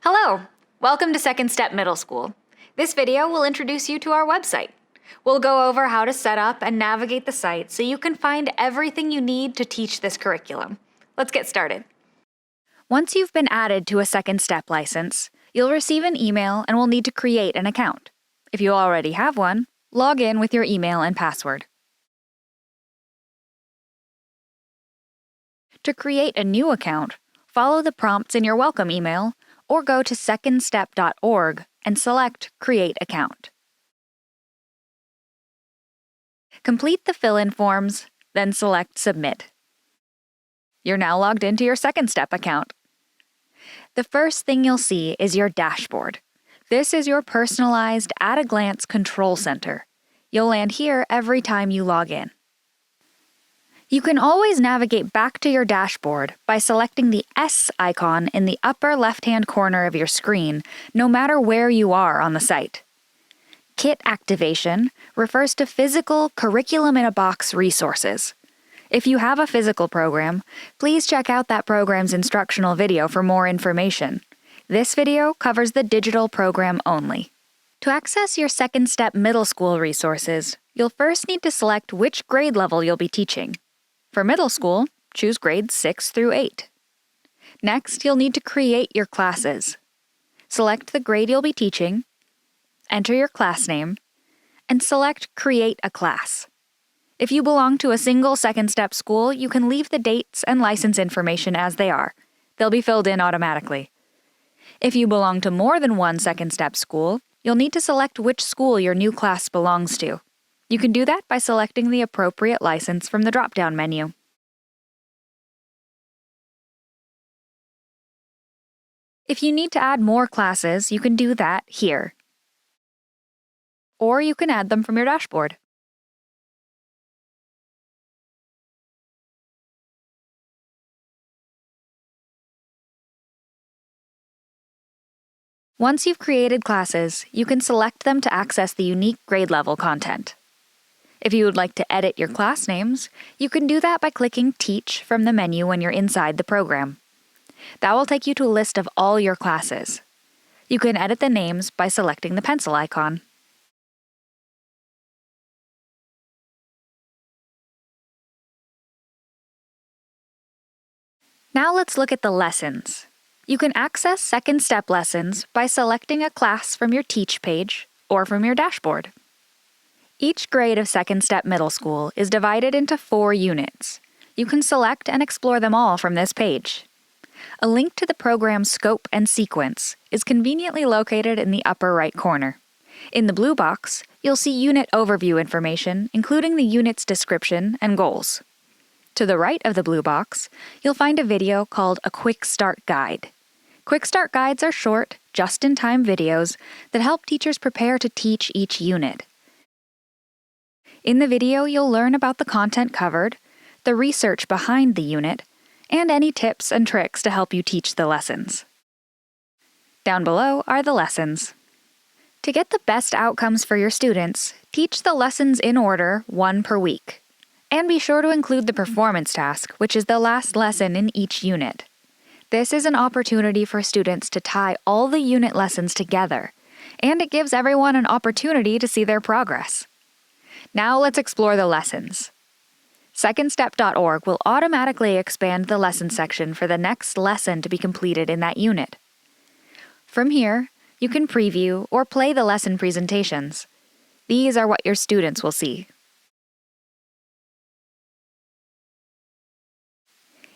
Hello! Welcome to Second Step Middle School. This video will introduce you to our website. We'll go over how to set up and navigate the site so you can find everything you need to teach this curriculum. Let's get started. Once you've been added to a Second Step license, you'll receive an email and will need to create an account. If you already have one, log in with your email and password. To create a new account, follow the prompts in your welcome email or go to secondstep.org and select Create Account. Complete the fill-in forms, then select Submit. You're now logged into your Second Step account. The first thing you'll see is your dashboard. This is your personalized, at-a-glance control center. You'll land here every time you log in. You can always navigate back to your dashboard by selecting the S icon in the upper left-hand corner of your screen, no matter where you are on the site. Kit activation refers to physical curriculum-in-a-box resources. If you have a physical program, please check out that program's instructional video for more information. This video covers the digital program only. To access your Second Step Middle School resources, you'll first need to select which grade level you'll be teaching. For middle school, choose grades 6 through 8. Next, you'll need to create your classes. Select the grade you'll be teaching, enter your class name, and select Create a Class. If you belong to a single Second Step school, you can leave the dates and license information as they are. They'll be filled in automatically. If you belong to more than one Second Step school, you'll need to select which school your new class belongs to. You can do that by selecting the appropriate license from the drop-down menu. If you need to add more classes, you can do that here. Or you can add them from your dashboard. Once you've created classes, you can select them to access the unique grade level content. If you would like to edit your class names, you can do that by clicking Teach from the menu when you're inside the program. That will take you to a list of all your classes. You can edit the names by selecting the pencil icon. Now let's look at the lessons. You can access Second Step lessons by selecting a class from your Teach page or from your dashboard. Each grade of Second Step Middle School is divided into 4 units. You can select and explore them all from this page. A link to the program's scope and sequence is conveniently located in the upper right corner. In the blue box, you'll see unit overview information, including the unit's description and goals. To the right of the blue box, you'll find a video called a Quick Start Guide. Quick Start Guides are short, just-in-time videos that help teachers prepare to teach each unit. In the video, you'll learn about the content covered, the research behind the unit, and any tips and tricks to help you teach the lessons. Down below are the lessons. To get the best outcomes for your students, teach the lessons in order, 1 per week. And be sure to include the performance task, which is the last lesson in each unit. This is an opportunity for students to tie all the unit lessons together, and it gives everyone an opportunity to see their progress. Now let's explore the lessons. Secondstep.org will automatically expand the lesson section for the next lesson to be completed in that unit. From here, you can preview or play the lesson presentations. These are what your students will see.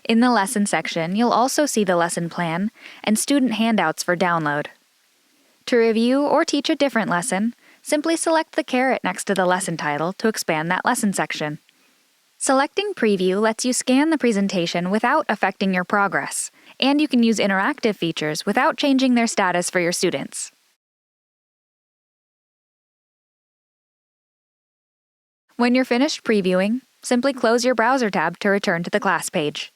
In the lesson section, you'll also see the lesson plan and student handouts for download. To review or teach a different lesson, simply select the caret next to the lesson title to expand that lesson section. Selecting Preview lets you scan the presentation without affecting your progress, and you can use interactive features without changing their status for your students. When you're finished previewing, simply close your browser tab to return to the class page.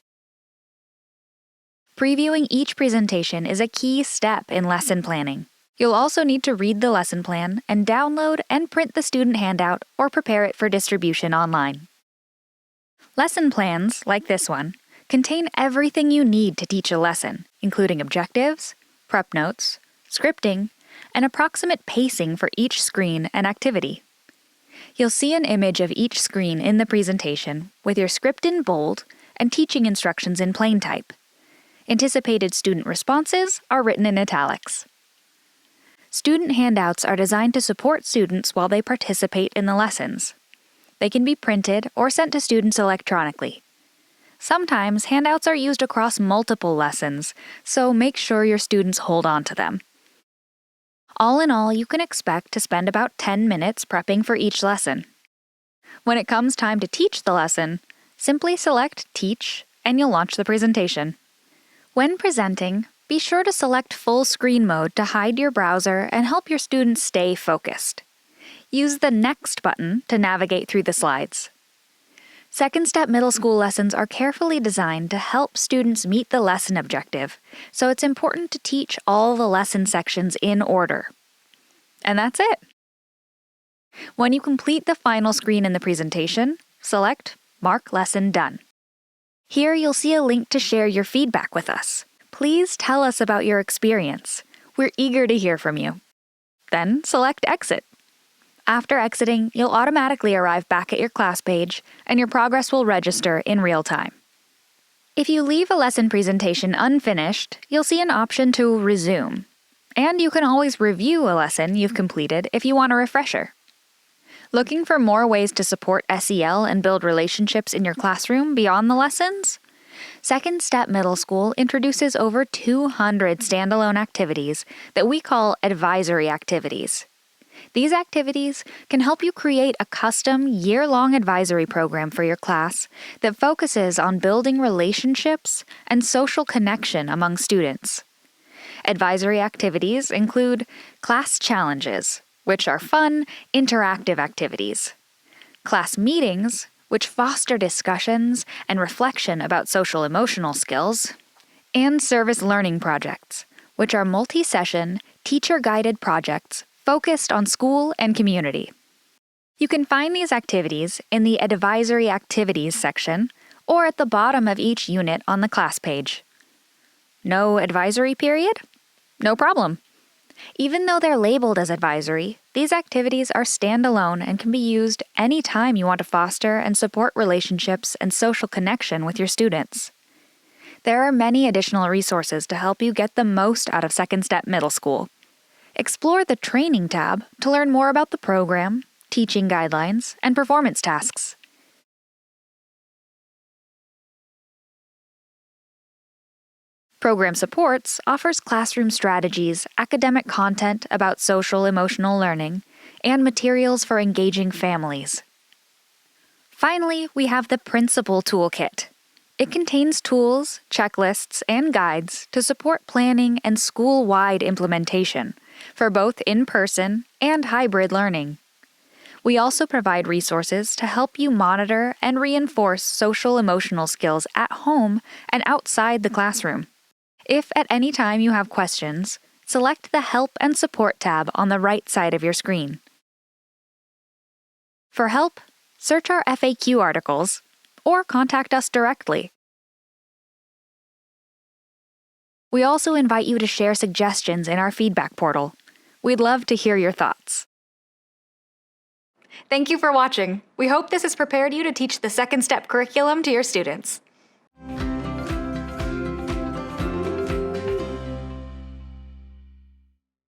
Previewing each presentation is a key step in lesson planning. You'll also need to read the lesson plan and download and print the student handout or prepare it for distribution online. Lesson plans, like this one, contain everything you need to teach a lesson, including objectives, prep notes, scripting, and approximate pacing for each screen and activity. You'll see an image of each screen in the presentation with your script in bold and teaching instructions in plain type. Anticipated student responses are written in italics. Student handouts are designed to support students while they participate in the lessons. They can be printed or sent to students electronically. Sometimes handouts are used across multiple lessons, so make sure your students hold on to them. All in all, you can expect to spend about 10 minutes prepping for each lesson. When it comes time to teach the lesson, simply select Teach and you'll launch the presentation. When presenting, be sure to select full screen mode to hide your browser and help your students stay focused. Use the Next button to navigate through the slides. Second Step Middle School lessons are carefully designed to help students meet the lesson objective, so it's important to teach all the lesson sections in order. And that's it. When you complete the final screen in the presentation, select Mark Lesson Done. Here you'll see a link to share your feedback with us. Please tell us about your experience. We're eager to hear from you. Then select Exit. After exiting, you'll automatically arrive back at your class page, and your progress will register in real time. If you leave a lesson presentation unfinished, you'll see an option to resume. And you can always review a lesson you've completed if you want a refresher. Looking for more ways to support SEL and build relationships in your classroom beyond the lessons? Second Step Middle School introduces over 200 standalone activities that we call advisory activities. These activities can help you create a custom year-long advisory program for your class that focuses on building relationships and social connection among students. Advisory activities include class challenges, which are fun, interactive activities, class meetings, which foster discussions and reflection about social-emotional skills, and service learning projects, which are multi-session, teacher-guided projects focused on school and community. You can find these activities in the Advisory Activities section or at the bottom of each unit on the class page. No advisory period? No problem. Even though they're labeled as advisory, these activities are standalone and can be used anytime you want to foster and support relationships and social connection with your students. There are many additional resources to help you get the most out of Second Step Middle School. Explore the Training tab to learn more about the program, teaching guidelines, and performance tasks. Program Supports offers classroom strategies, academic content about social-emotional learning, and materials for engaging families. Finally, we have the Principal Toolkit. It contains tools, checklists, and guides to support planning and school-wide implementation for both in-person and hybrid learning. We also provide resources to help you monitor and reinforce social-emotional skills at home and outside the classroom. If at any time you have questions, select the Help and Support tab on the right side of your screen. For help, search our FAQ articles or contact us directly. We also invite you to share suggestions in our feedback portal. We'd love to hear your thoughts. Thank you for watching. We hope this has prepared you to teach the Second Step curriculum to your students.